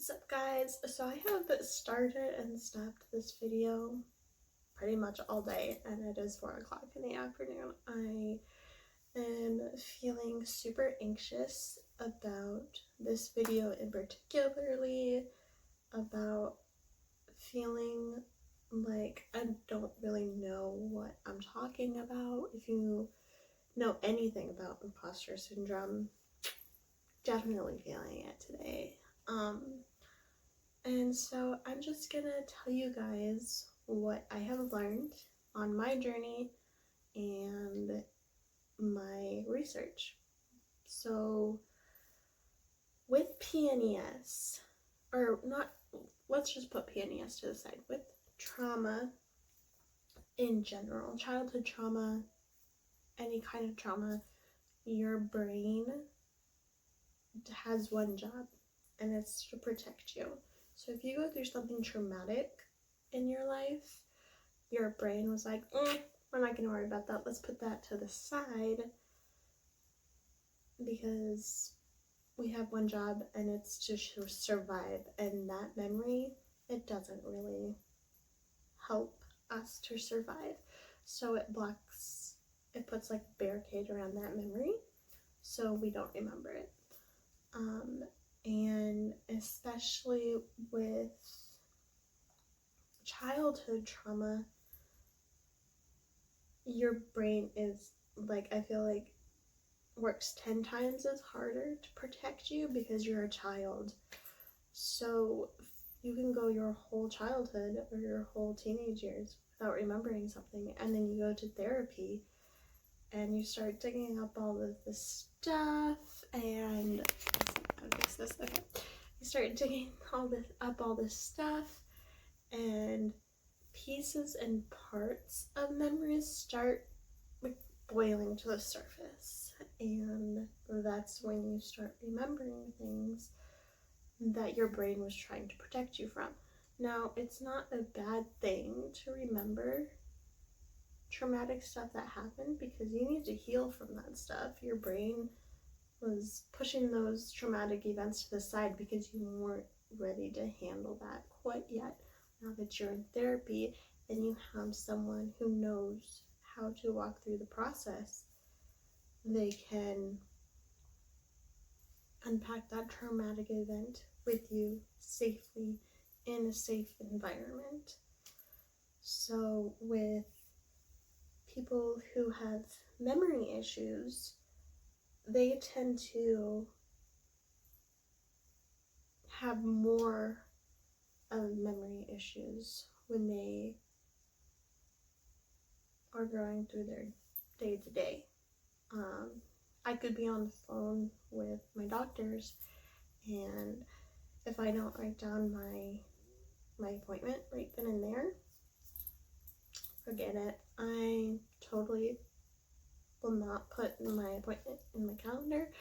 What's up, guys? So I have started and stopped this video pretty much all day, and it is 4 o'clock in the afternoon. I am feeling super anxious about this video in particularly, about feeling like I don't really know what I'm talking about. If you know anything about imposter syndrome, definitely feeling it today. And so I'm just gonna tell you guys what I have learned on my journey and my research. So with PNES, or not, let's just put PNES to the side. With trauma in general, childhood trauma, any kind of trauma, your brain has one job, and it's to protect you. So if you go through something traumatic in your life, your brain was like, we're not going to worry about that. Let's put that to the side because we have one job, and it's to survive. And that memory, it doesn't really help us to survive. So it puts like a barricade around that memory so we don't remember it. And especially with childhood trauma, your brain is like, I feel like, works 10 times as harder to protect you because you're a child. So you can go your whole childhood or your whole teenage years without remembering something, and then you go to therapy and you start digging up all of this stuff, and you start digging all this stuff, and pieces and parts of memories start boiling to the surface, and that's when you start remembering things that your brain was trying to protect you from. Now, it's not a bad thing to remember traumatic stuff that happened because you need to heal from that stuff. Your brain was pushing those traumatic events to the side because you weren't ready to handle that quite yet. Now that you're in therapy and you have someone who knows how to walk through the process, they can unpack that traumatic event with you safely in a safe environment. So with people who have memory issues, they tend to have more of memory issues when they are going through their day-to-day. I could be on the phone with my doctors, and if I don't write down my appointment right then and there, forget it. I totally will not put my appointment in my calendar,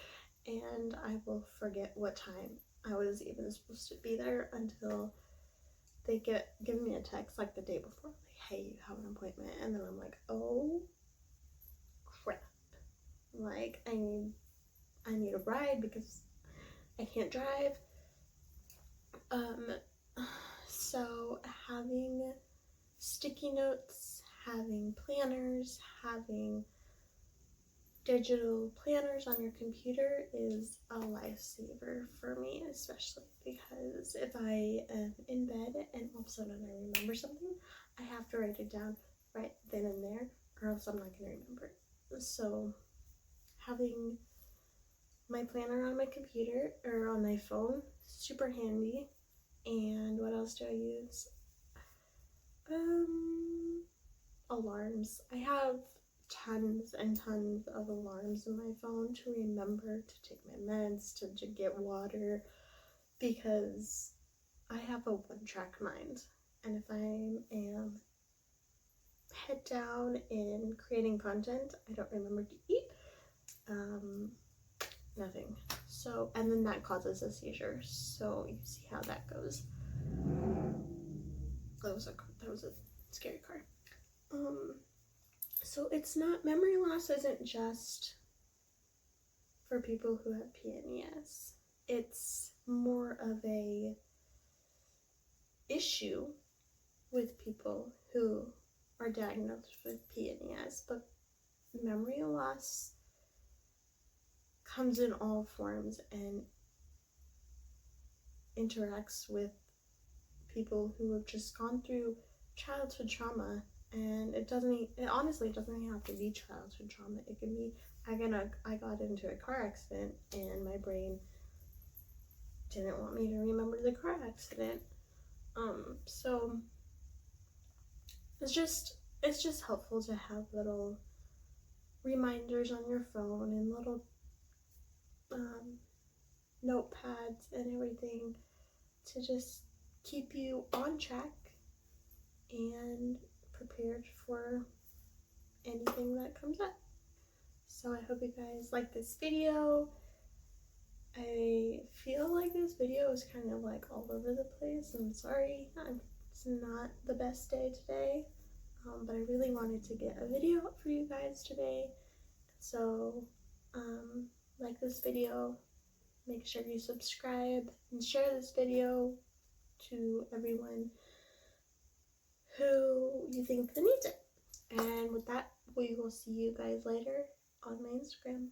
and I will forget what time I was even supposed to be there until they give me a text like the day before, like, hey, you have an appointment, and then I'm like, oh crap, like I need a ride because I can't drive. So having sticky notes, having planners, having digital planners on your computer is a lifesaver for me, especially because if I am in bed and all of a sudden I remember something, I have to write it down right then and there, or else I'm not going to remember it. So having my planner on my computer or on my phone, super handy. And what else do I use? Alarms. I have tons and tons of alarms in my phone to remember to take my meds, to get water, because I have a one-track mind, and if I am head down in creating content, I don't remember to eat, nothing. So, and then that causes a seizure, so you see how that goes. That was a scary car. So it's not, memory loss isn't just for people who have PNES. It's more of a issue with people who are diagnosed with PNES, but memory loss comes in all forms and interacts with people who have just gone through childhood trauma. And it honestly doesn't have to be childhood trauma. It can be, I got into a car accident and my brain didn't want me to remember the car accident. So it's just helpful to have little reminders on your phone and little notepads and everything to just keep you on track and prepared for anything that comes up. So I hope you guys like this video. I feel like this video is kind of like all over the place. I'm sorry, it's not the best day today, but I really wanted to get a video up for you guys today. So like this video, make sure you subscribe and share this video to everyone who you think that needs it. And with that, we will see you guys later on my Instagram.